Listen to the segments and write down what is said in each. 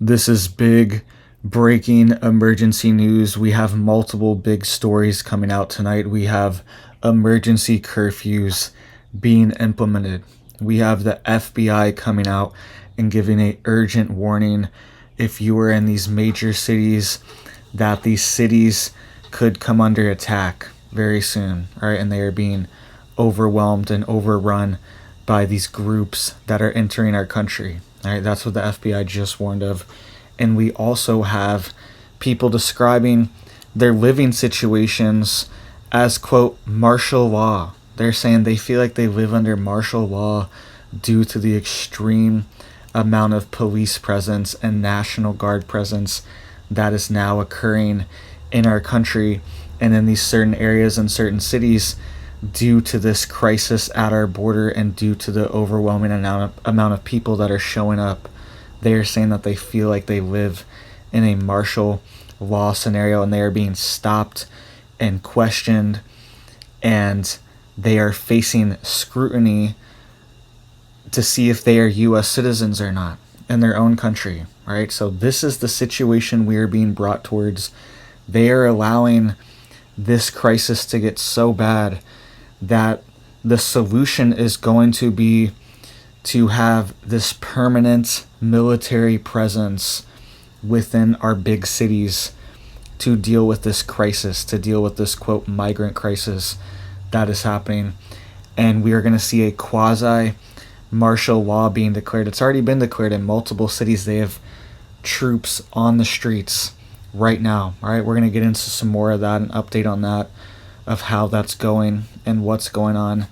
This is big breaking emergency news. We have multiple big stories coming out tonight. We have emergency curfews being implemented. We have the FBI coming out and giving a urgent warning if you are in these major cities that these cities could come under attack very soon. All right, and they are being overwhelmed and overrun by these groups that are entering our country. All right, that's what the FBI just warned of. And we also have people describing their living situations as, quote, martial law. They're saying they feel like they live under martial law due to the extreme amount of police presence and National Guard presence that is now occurring in our country and in these certain areas and certain cities due to this crisis at our border and due to the overwhelming amount of people that are showing up. They are saying that they feel like they live in a martial law scenario and they are being stopped and questioned and they are facing scrutiny to see if they are U.S. citizens or not in their own country, right? So this is the situation we are being brought towards. They are allowing this crisis to get so bad that the solution is going to be to have this permanent military presence within our big cities to deal with this crisis, to deal with this, quote, migrant crisis that is happening. And we are going to see a quasi martial law being declared. It's already been declared in multiple cities. They have troops on the streets right now. All right, we're going to get into some more of that, an update on that, of how that's going and what's going on.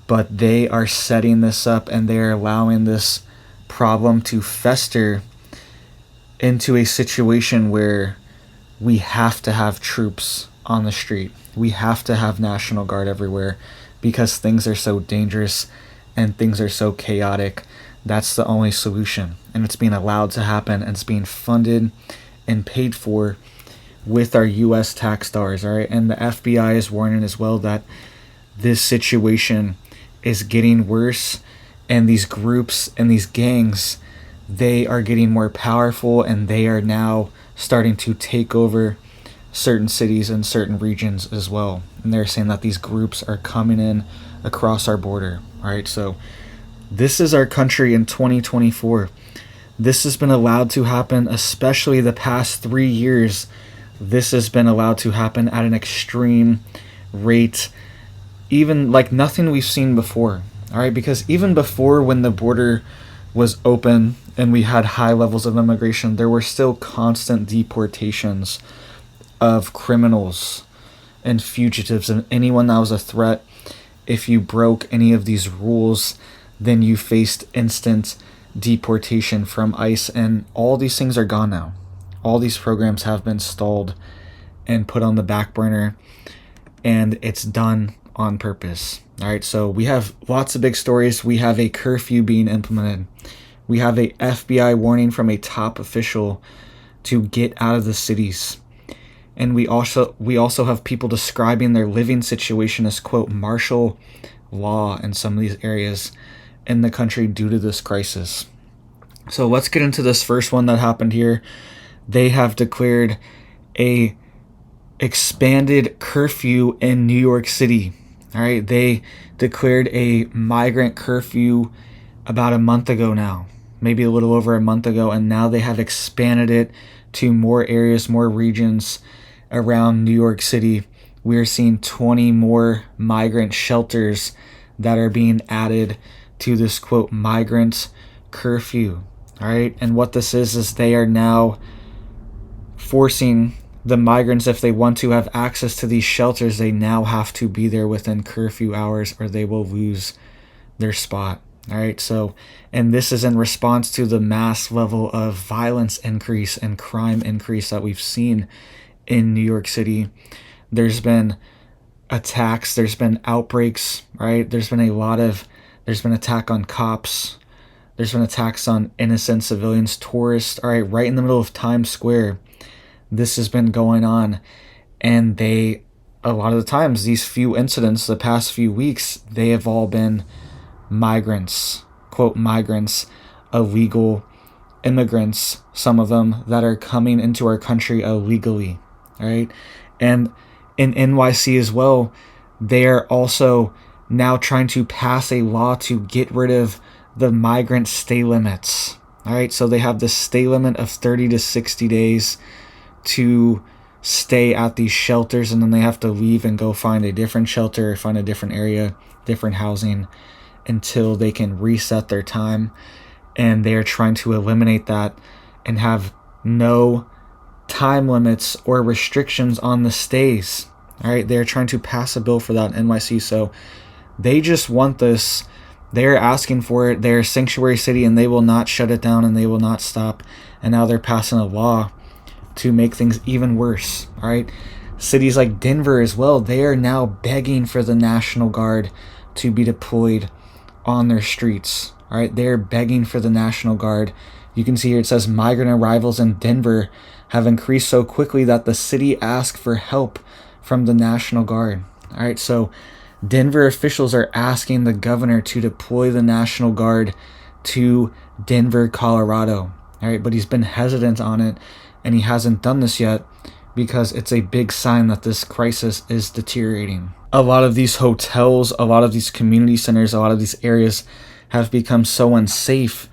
But they are setting this up and they're allowing this problem to fester into a situation where we have to have troops on the street. We have to have National Guard everywhere because things are so dangerous and things are so chaotic. That's the only solution. And it's being allowed to happen and it's being funded and paid for with our U.S. tax dollars, all right? And the FBI is warning as well that this situation is getting worse and these groups and these gangs, they are getting more powerful and they are now starting to take over certain cities and certain regions as well. And they're saying that these groups are coming in across our border, all right? So this is our country in 2024. This has been allowed to happen, especially the past 3 years. This has been allowed to happen at an extreme rate, even like nothing we've seen before. All right, because even before, when the border was open and we had high levels of immigration, there were still constant deportations of criminals and fugitives and anyone that was a threat. If you broke any of these rules, then you faced instant deportation from ICE, and all these things are gone now. All these programs have been stalled and put on the back burner, and it's done on purpose. All right, so we have lots of big stories. We have a curfew being implemented. We have a FBI warning from a top official to get out of the cities. And we also have people describing their living situation as, quote, martial law in some of these areas in the country due to this crisis. So let's get into this first one that happened here. They have declared a expanded curfew in New York City. All right, they declared a migrant curfew about a month ago now, maybe a little over a month ago, and now they have expanded it to more areas, more regions around New York City. We're seeing 20 more migrant shelters that are being added to this, quote, migrant curfew. All right, and what this is they are now forcing the migrants, if they want to have access to these shelters, they now have to be there within curfew hours or they will lose their spot. All right, so, and this is in response to the mass level of violence increase and crime increase that we've seen in New York City. There's been attacks, there's been outbreaks, right? There's been attack on cops, there's been attacks on innocent civilians, tourists, all right in the middle of Times Square. This has been going on, and a lot of the times, these few incidents, the past few weeks, they have all been migrants, quote, migrants, illegal immigrants, some of them, that are coming into our country illegally. All right. And in NYC as well, they're also now trying to pass a law to get rid of the migrant stay limits. All right. So they have this stay limit of 30 to 60 days to stay at these shelters, and then they have to leave and go find a different shelter, find a different area, different housing, until they can reset their time. And they are trying to eliminate that and have no time limits or restrictions on the stays. All right, they're trying to pass a bill for that in NYC. So they just want this. They're asking for it. They're a sanctuary city, and they will not shut it down, and they will not stop. And now they're passing a law to make things even worse. All right, cities like Denver as well, they are now begging for the National Guard to be deployed on their streets. All right, they're begging for the National Guard. You can see here it says migrant arrivals in Denver have increased so quickly that the city asked for help from the National Guard. All right, so Denver officials are asking the governor to deploy the National Guard to Denver, Colorado. All right, but he's been hesitant on it, and he hasn't done this yet because it's a big sign that this crisis is deteriorating. A lot of these hotels, a lot of these community centers, a lot of these areas have become so unsafe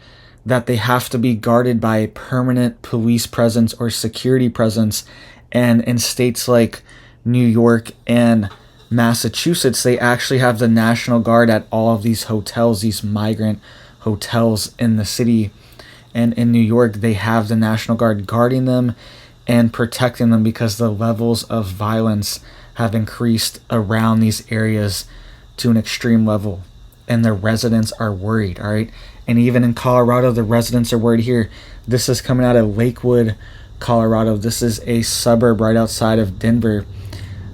that they have to be guarded by a permanent police presence or security presence. And in states like New York and Massachusetts, they actually have the National Guard at all of these hotels, these migrant hotels in the city. And in New York, they have the National Guard guarding them and protecting them because the levels of violence have increased around these areas to an extreme level. And the residents are worried, all right? And even in Colorado, the residents are worried here. This is coming out of Lakewood, Colorado. This is a suburb right outside of Denver.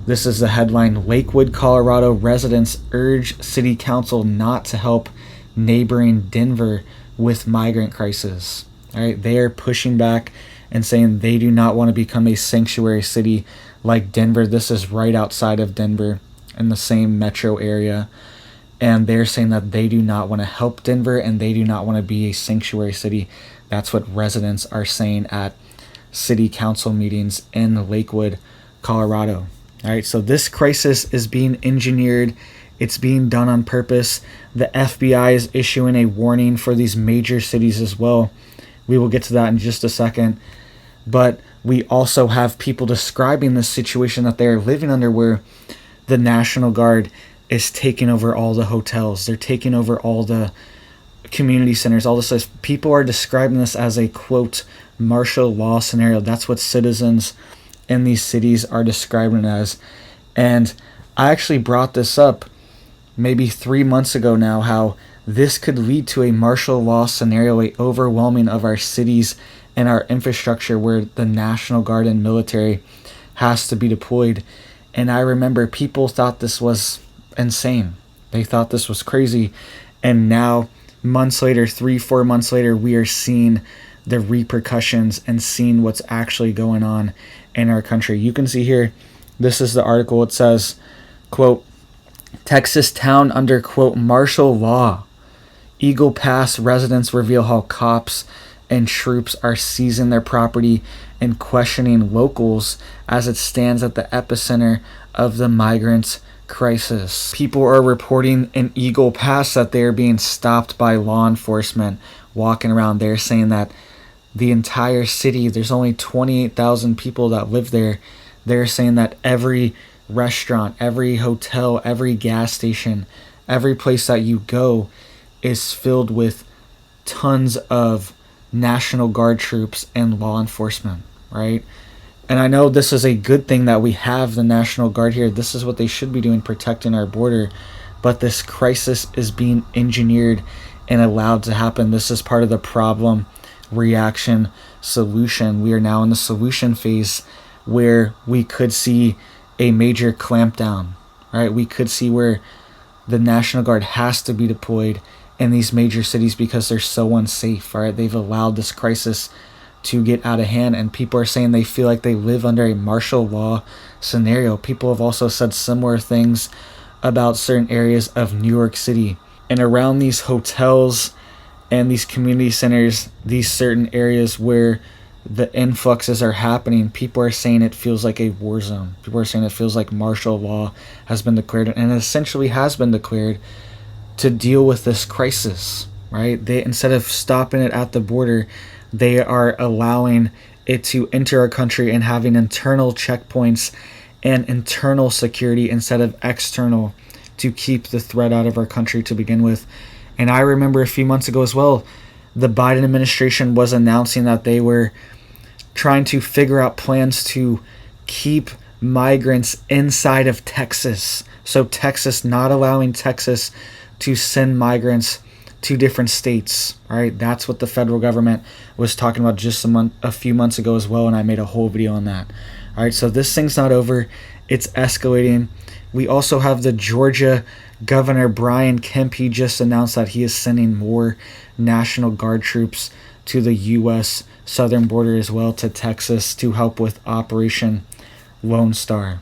This is the headline: Lakewood, Colorado residents urge city council not to help neighboring Denver with migrant crisis. All right, they are pushing back and saying they do not want to become a sanctuary city like Denver. This is right outside of Denver in the same metro area. And they're saying that they do not want to help Denver and they do not want to be a sanctuary city. That's what residents are saying at city council meetings in Lakewood, Colorado. All right, so this crisis is being engineered. It's being done on purpose. The FBI is issuing a warning for these major cities as well. We will get to that in just a second. But we also have people describing the situation that they're living under, where the National Guard is taking over all the hotels. They're taking over all the community centers, all this. People are describing this as a, quote, martial law scenario. That's what citizens in these cities are describing it as. And I actually brought this up maybe 3 months ago now, how this could lead to a martial law scenario, a overwhelming of our cities and our infrastructure, where the National Guard and military has to be deployed. And I remember people thought this was insane. They thought this was crazy. And now, months later, 3-4 months later, we are seeing the repercussions and seeing what's actually going on in our country. You can see here, this is the article. It says, quote, Texas town under, quote, martial law. Eagle Pass residents reveal how cops and troops are seizing their property and questioning locals as it stands at the epicenter of the migrants crisis. People are reporting in Eagle Pass that they're being stopped by law enforcement walking around. They're saying that the entire city, there's only 28,000 people that live there. They're saying that every restaurant, every hotel, every gas station, every place that you go is filled with tons of National Guard troops and law enforcement, right? And I know this is a good thing that we have the National Guard here. This is what they should be doing, protecting our border. But this crisis is being engineered and allowed to happen. This is part of the problem, reaction, solution. We are now in the solution phase where we could see a major clampdown, right? We could see where the National Guard has to be deployed in these major cities because they're so unsafe, right? They've allowed this crisis to get out of hand, and people are saying they feel like they live under a martial law scenario. People have also said similar things about certain areas of New York City and around these hotels and these community centers, these certain areas where the influxes are happening, people are saying it feels like a war zone. People are saying it feels like martial law has been declared, and it essentially has been declared to deal with this crisis, right? They, instead of stopping it at the border, they are allowing it to enter our country and having internal checkpoints and internal security instead of external to keep the threat out of our country to begin with. And I remember a few months ago as well, the Biden administration was announcing that they were trying to figure out plans to keep migrants inside of Texas. So Texas, not allowing Texas to send migrants to different states. All right, that's what the federal government was talking about just a few months ago as well, and I made a whole video on that. All right, so this thing's not over. It's escalating. We also have the Georgia Governor Brian Kemp. He just announced that he is sending more National Guard troops to the U.S. southern border as well, to Texas, to help with Operation Lone Star.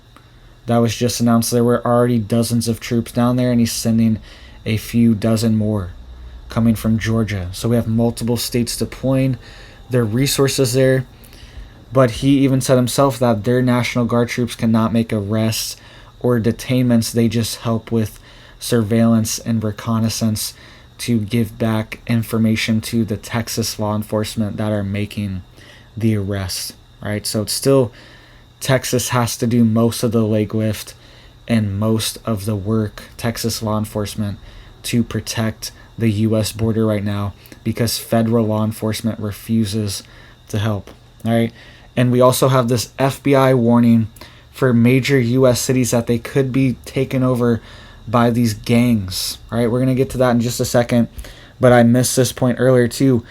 That was just announced. There were already dozens of troops down there, and he's sending a few dozen more coming from Georgia. So we have multiple states deploying their resources there. But he even said himself that their National Guard troops cannot make arrests or detainments. They just help with surveillance and reconnaissance to give back information to the Texas law enforcement that are making the arrest. Right? So it's still, Texas has to do most of the leg lift and most of the work, Texas law enforcement, to protect the U.S. border right now, because federal law enforcement refuses to help. All right. And we also have this FBI warning for major U.S. cities that they could be taken over by these gangs. All right. We're going to get to that in just a second, but I missed this point earlier too.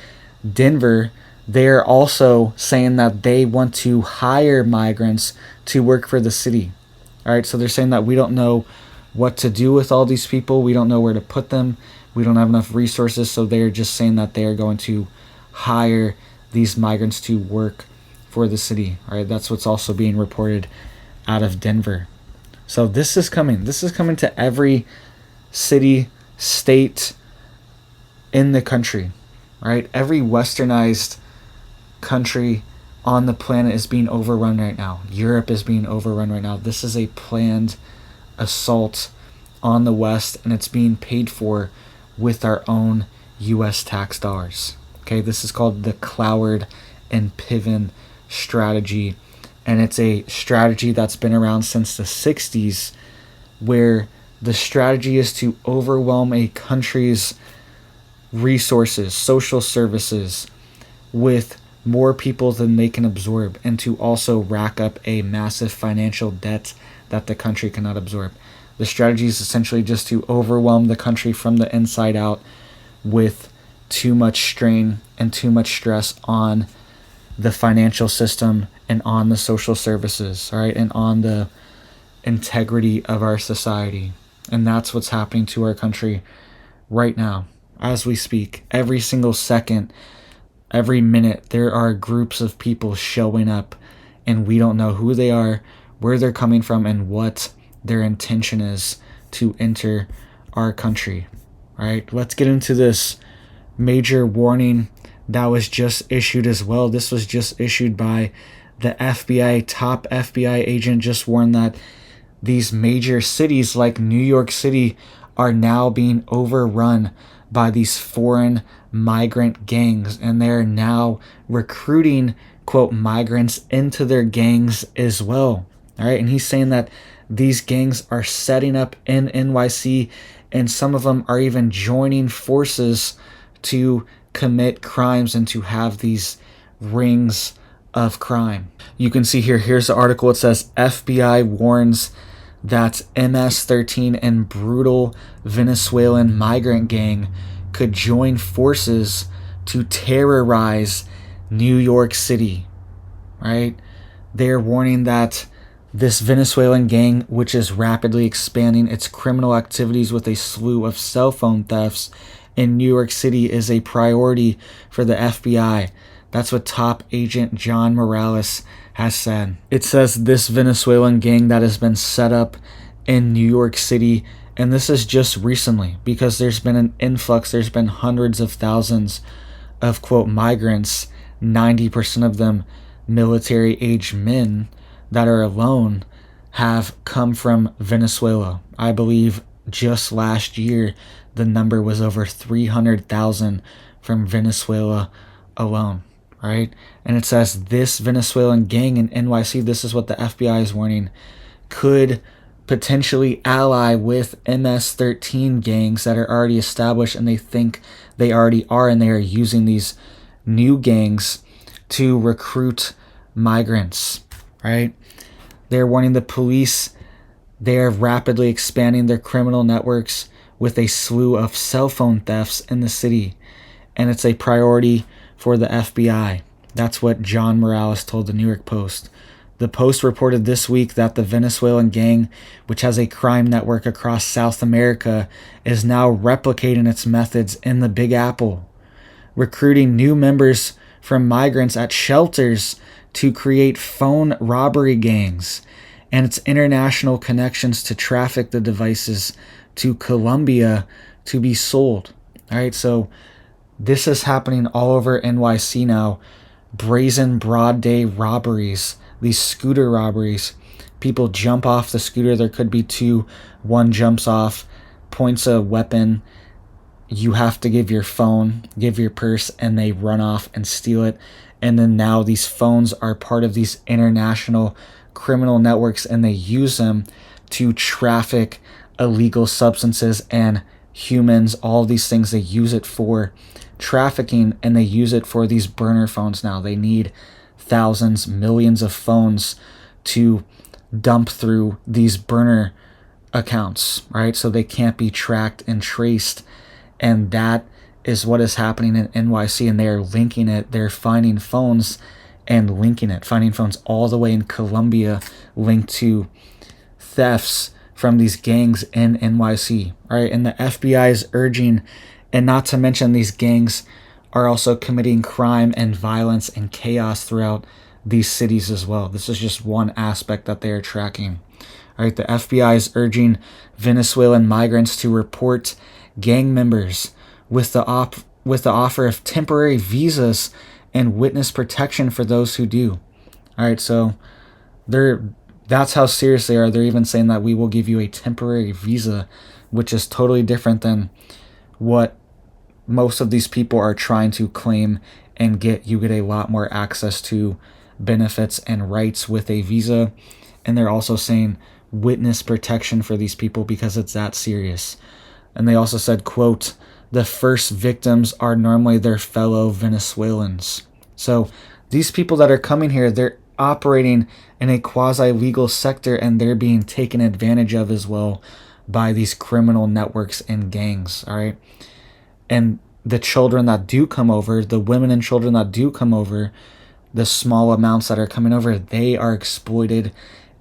Denver, they're also saying that they want to hire migrants to work for the city. All right. So they're saying that we don't know what to do with all these people. We don't know where to put them. We don't have enough resources. So they're just saying that they are going to hire these migrants to work for the city. All right. That's what's also being reported out of Denver. So this is coming. This is coming to every city, state in the country. Right. Every westernized country on the planet is being overrun right now. Europe is being overrun right now. This is a planned assault on the West, and it's being paid for with our own U.S. tax dollars. Okay, this is called the Cloward and Piven strategy, and it's a strategy that's been around since the 60s, where the strategy is to overwhelm a country's resources, social services, with more people than they can absorb, and to also rack up a massive financial debt that the country cannot absorb. The strategy is essentially just to overwhelm the country from the inside out with too much strain and too much stress on the financial system and on the social services, all right, and on the integrity of our society. And that's what's happening to our country right now as we speak. Every single second, every minute, there are groups of people showing up, and we don't know who they are, where they're coming from, and what their intention is to enter our country. All right, let's get into this major warning that was just issued as well. This was just issued by the FBI. Top FBI agent just warned that these major cities like New York City are now being overrun by these foreign migrant gangs, and they're now recruiting, quote, migrants into their gangs as well. All right, and he's saying that these gangs are setting up in NYC, and some of them are even joining forces to commit crimes and to have these rings of crime. You can see here, here's the article. It says FBI warns that MS-13 and brutal Venezuelan migrant gang could join forces to terrorize New York City. Right? They're warning that this Venezuelan gang, which is rapidly expanding its criminal activities with a slew of cell phone thefts in New York City, is a priority for the FBI. That's what top agent John Morales has said. It says this Venezuelan gang that has been set up in New York City And this is just recently because there's been an influx. There's been hundreds of thousands of, quote, migrants, 90% of them military-age men that are alone, have come from Venezuela. I believe just last year the number was over 300,000 from Venezuela alone, right? And it says this Venezuelan gang in NYC, this is what the FBI is warning, could potentially ally with MS-13 gangs that are already established, and they think they already are, and they are using these new gangs to recruit migrants, right? They're warning the police they are rapidly expanding their criminal networks with a slew of cell phone thefts in the city, and it's a priority for the FBI. That's what John Morales told the New York Post. The Post reported this week that the Venezuelan gang, which has a crime network across South America, is now replicating its methods in the Big Apple, recruiting new members from migrants at shelters to create phone robbery gangs, and its international connections to traffic the devices to Colombia to be sold. All right, so this is happening all over NYC now. Brazen broad day robberies, these scooter robberies. People jump off the scooter. There could be two. One jumps off, points a weapon. You have to give your phone, give your purse, and they run off and steal it. And then now these phones are part of these international criminal networks, and they use them to traffic illegal substances and humans, all these things. They use it for trafficking, and they use it for these burner phones now. They need thousands, millions of phones to dump through these burner accounts, right? So they can't be tracked and traced. And that is what is happening in NYC, and they are linking it. They're finding phones and linking it, finding phones all the way in Colombia linked to thefts from these gangs in NYC, right? And the FBI is urging, and not to mention these gangs are also committing crime and violence and chaos throughout these cities as well. This is just one aspect that they are tracking. All right, the FBI is urging Venezuelan migrants to report gang members with the offer of temporary visas and witness protection for those who do. All right, so that's how serious they are. They're even saying that we will give you a temporary visa, which is totally different than what most of these people are trying to claim and get. You get a lot more access to benefits and rights with a visa. And they're also saying witness protection for these people because it's that serious. And they also said, quote, the first victims are normally their fellow Venezuelans. So these people that are coming here, they're operating in a quasi-legal sector, and they're being taken advantage of as well by these criminal networks and gangs, all right? And the children that do come over, the women and children that do come over, the small amounts that are coming over, they are exploited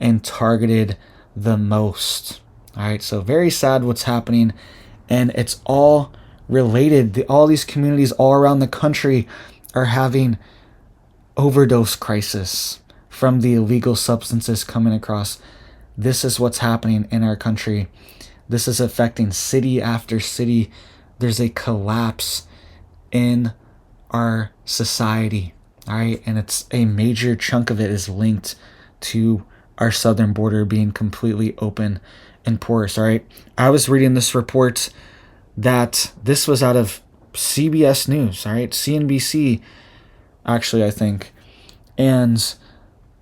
and targeted the most, all right? So very sad what's happening, and it's all related. All these communities all around the country are having overdose crisis from the illegal substances coming across. This is what's happening in our country. This is affecting city after city. There's a collapse in our society, all right? And it's a major chunk of it is linked to our southern border being completely open and porous, all right? I was reading this report that this was out of CBS News, all right? CNBC, actually, I think. And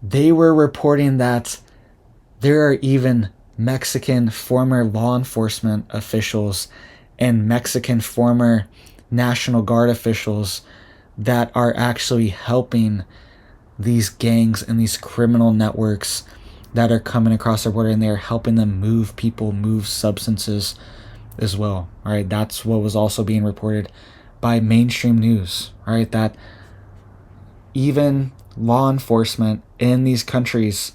they were reporting that there are even Mexican former law enforcement officials and Mexican former National Guard officials that are actually helping these gangs and these criminal networks that are coming across our border, and they're helping them move people, move substances as well. All right, that's what was also being reported by mainstream news. All right, that even law enforcement in these countries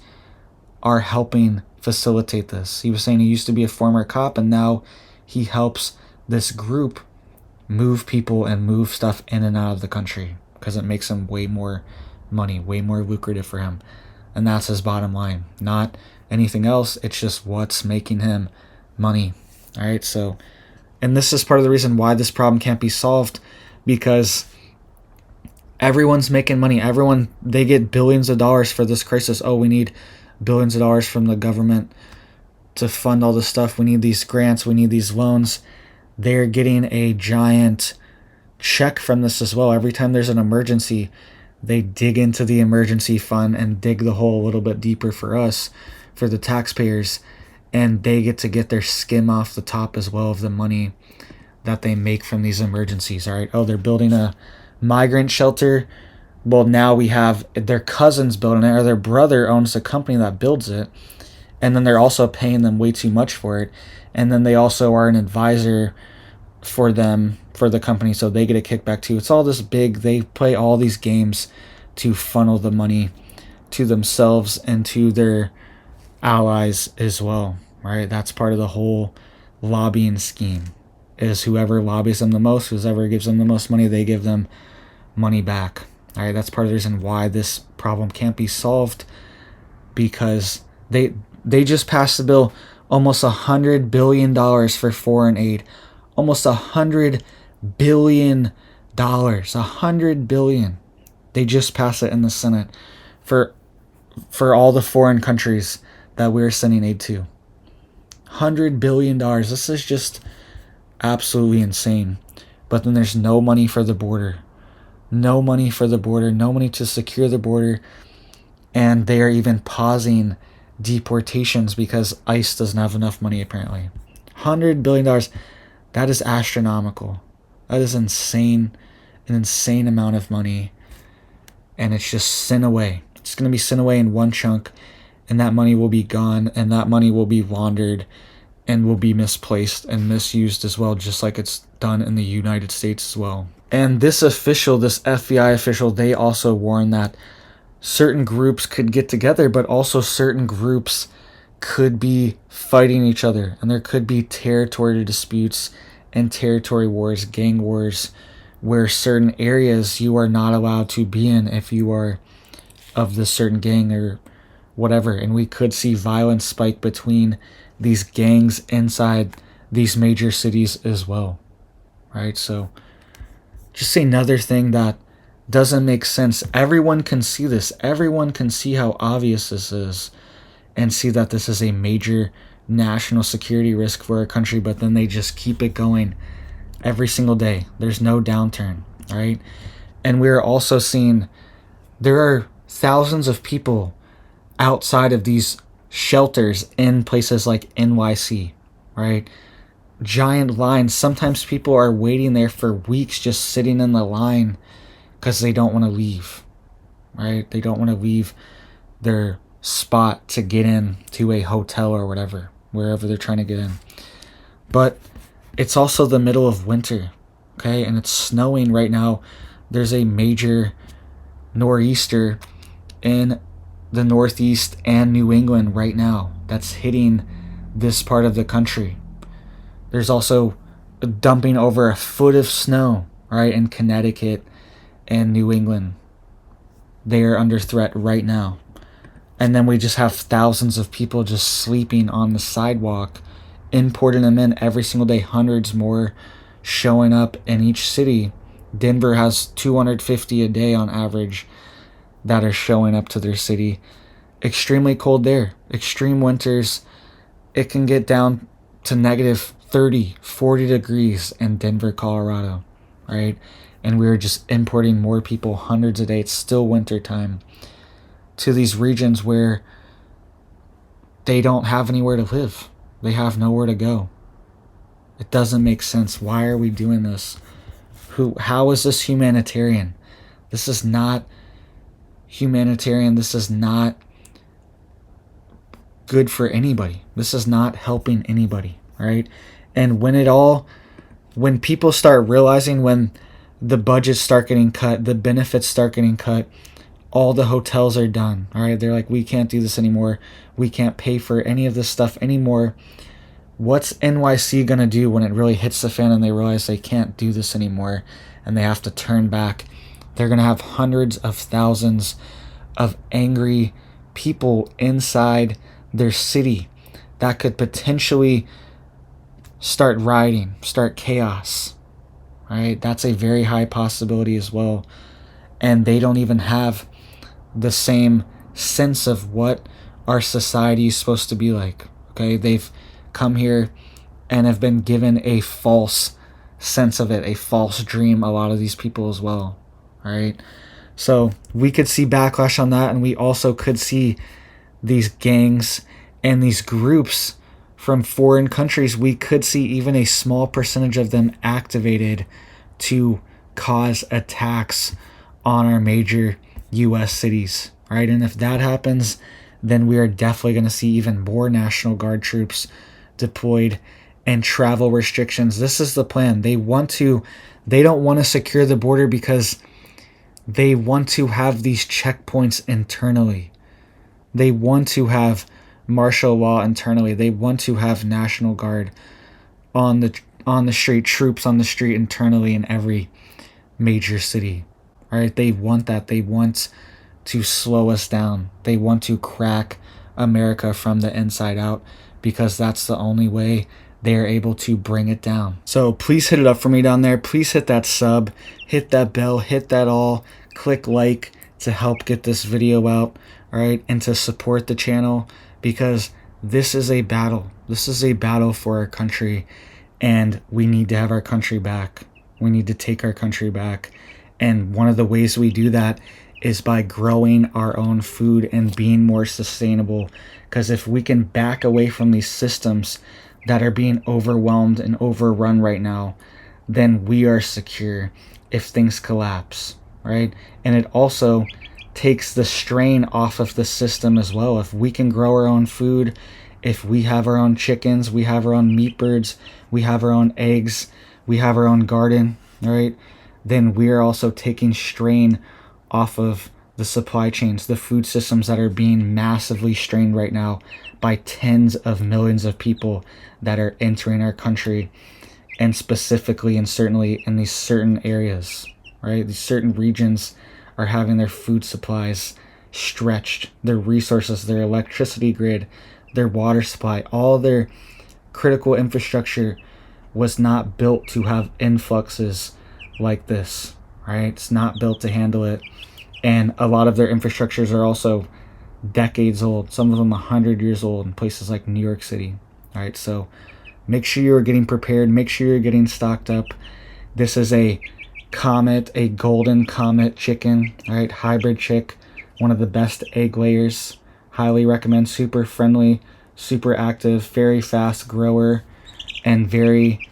are helping facilitate this. He was saying he used to be a former cop, and now he helps this group move people and move stuff in and out of the country because it makes him way more money, way more lucrative for him. And that's his bottom line, not anything else. It's just what's making him money. All right, so, and this is part of the reason why this problem can't be solved, because everyone's making money. Everyone, they get billions of dollars for this crisis. Oh, we need billions of dollars from the government to fund all this stuff. We need these grants. We need these loans. They're getting a giant check from this as well. Every time there's an emergency, they dig into the emergency fund and dig the hole a little bit deeper for us, for the taxpayers, and they get to get their skim off the top as well of the money that they make from these emergencies. All right. Oh, they're building a migrant shelter. Well, now we have their cousins building it, or their brother owns the company that builds it, and then they're also paying them way too much for it, and then they also are an advisor for them, for the company, so they get a kickback too. It's all this big, they play all these games to funnel the money to themselves and to their allies as well, right? That's part of the whole lobbying scheme, is whoever lobbies them the most, whoever gives them the most money, they give them money back. All right, that's part of the reason why this problem can't be solved, because they just passed the bill, almost $100 billion for foreign aid, almost $100 billion, $100 billion. They just passed it in the Senate for all the foreign countries that we're sending aid to. $100 billion. This is just absolutely insane. But then there's no money for the border. No money for the border. No money to secure the border. And they are even pausing deportations because ICE doesn't have enough money, apparently. $100 billion. That is astronomical. That is insane. An insane amount of money. And it's just sent away. It's going to be sent away in one chunk. And that money will be gone. And that money will be laundered. And will be misplaced and misused as well, just like it's done in the United States as well. And this official, this FBI official, they also warned that certain groups could get together, but also certain groups could be fighting each other. And there could be territory disputes and territory wars, gang wars, where certain areas you are not allowed to be in if you are of this certain gang or whatever. And we could see violence spike between these gangs inside these major cities as well, right? So just another thing that doesn't make sense. Everyone can see this. Everyone can see how obvious this is and see that this is a major national security risk for our country, but then they just keep it going every single day. There's no downturn, right? And we're also seeing there are thousands of people outside of these shelters in places like NYC, right? Giant lines. Sometimes people are waiting there for weeks, just sitting in the line because they don't want to leave, right? They don't want to leave their spot to get in to a hotel or whatever, wherever they're trying to get in. But it's also the middle of winter, okay? And it's snowing right now. There's a major nor'easter in the Northeast and New England right now that's hitting this part of the country. There's also dumping over a foot of snow, right, in Connecticut and New England. They are under threat right now. And then we just have thousands of people just sleeping on the sidewalk, importing them in every single day, hundreds more showing up in each city. Denver has 250 a day on average that are showing up to their city. Extremely cold there. Extreme winters. It can get down to negative 30, 40 degrees in Denver, Colorado, right? And we're just importing more people, hundreds a day. It's still winter time, to these regions where they don't have anywhere to live. They have nowhere to go. It doesn't make sense. Why are we doing this? How is this humanitarian? This is not humanitarian. This is not good for anybody. This is not helping anybody, right? And when people start realizing, when the budgets start getting cut, the benefits start getting cut, all the hotels are done, all right? They're like, we can't do this anymore. We can't pay for any of this stuff anymore. What's NYC going to do when it really hits the fan and they realize they can't do this anymore and they have to turn back? They're going to have hundreds of thousands of angry people inside their city that could potentially start rioting, start chaos, right? That's a very high possibility as well. And they don't even have the same sense of what our society is supposed to be like. Okay, they've come here and have been given a false sense of it, a false dream, a lot of these people as well. All right, so we could see backlash on that, and we also could see these gangs and these groups from foreign countries. We could see even a small percentage of them activated to cause attacks on our major US cities, right? And if that happens, then we are definitely going to see even more National Guard troops deployed and travel restrictions. This is the plan. They don't want to secure the border because they want to have these checkpoints internally. They want to have martial law internally. They want to have National Guard on the street, troops on the street internally in every major city. All right, they want that. They want to slow us down. They want to crack America from the inside out because that's the only way they are able to bring it down. So please hit it up for me down there. Please hit that sub, hit that bell, hit that all, click like to help get this video out, all right, and to support the channel because this is a battle. This is a battle for our country, and we need to have our country back. We need to take our country back. And one of the ways we do that is by growing our own food and being more sustainable. Because if we can back away from these systems that are being overwhelmed and overrun right now, then we are secure if things collapse, right? And it also takes the strain off of the system as well. If we can grow our own food, if we have our own chickens, we have our own meat birds, we have our own eggs, we have our own garden, right? Then we are also taking strain off of the supply chains, the food systems that are being massively strained right now by tens of millions of people that are entering our country, and specifically and certainly in these certain areas, right? These certain regions are having their food supplies stretched, their resources, their electricity grid, their water supply, all their critical infrastructure was not built to have influxes like this, right? It's not built to handle it. And a lot of their infrastructures are also decades old, some of them 100 years old in places like New York City, all right? So make sure you're getting prepared, make sure you're getting stocked up. This is a comet, a golden comet chicken, all right? Hybrid chick, one of the best egg layers. Highly recommend. Super friendly, super active, very fast grower, and very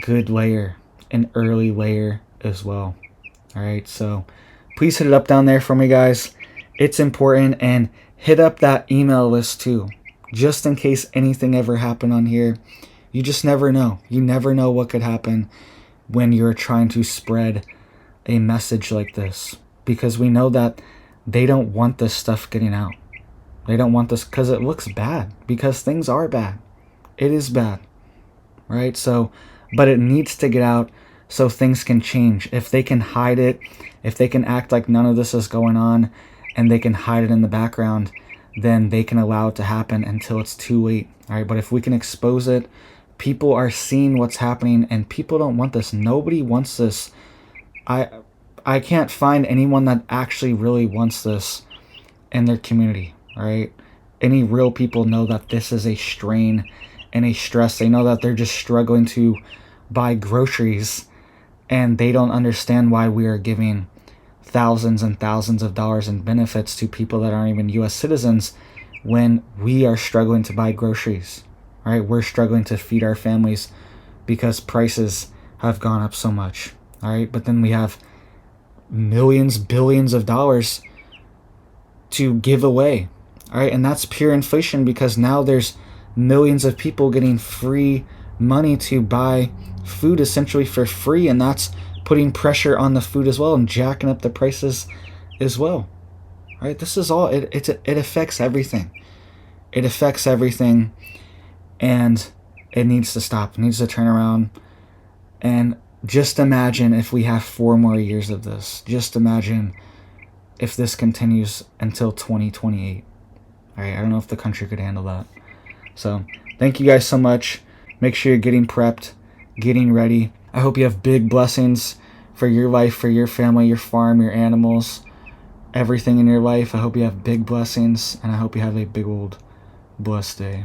good layer, an early layer as well. All right, so please hit it up down there for me, guys. It's important, and hit up that email list too, just in case anything ever happened on here. You just never know. You never know what could happen when you're trying to spread a message like this, because we know that they don't want this stuff getting out. They don't want this because it looks bad, because things are bad. It is bad, right? So, but it needs to get out so things can change. If they can hide it, if they can act like none of this is going on and they can hide it in the background, then they can allow it to happen until it's too late. All right, but if we can expose it, people are seeing what's happening, and people don't want this. Nobody wants this. I can't find anyone that actually really wants this in their community, all right? Any real people know that this is a strain and a stress. They know that they're just struggling to buy groceries, and they don't understand why we are giving thousands and thousands of dollars in benefits to people that aren't even U.S. citizens when we are struggling to buy groceries, all right? We're struggling to feed our families because prices have gone up so much, all right? But then we have millions, billions of dollars to give away, all right? And that's pure inflation, because now there's millions of people getting free money to buy food essentially for free, and that's putting pressure on the food as well and jacking up the prices as well, all right? This is all, it affects everything. It affects everything, and it needs to stop. It needs to turn around. And just imagine if we have 4 more years of this. Just imagine if this continues until 2028. All right, I don't know if the country could handle that. So thank you guys so much. Make sure you're getting prepped, getting ready. I hope you have big blessings for your life, for your family, your farm, your animals, everything in your life. I hope you have big blessings, and I hope you have a big old blessed day.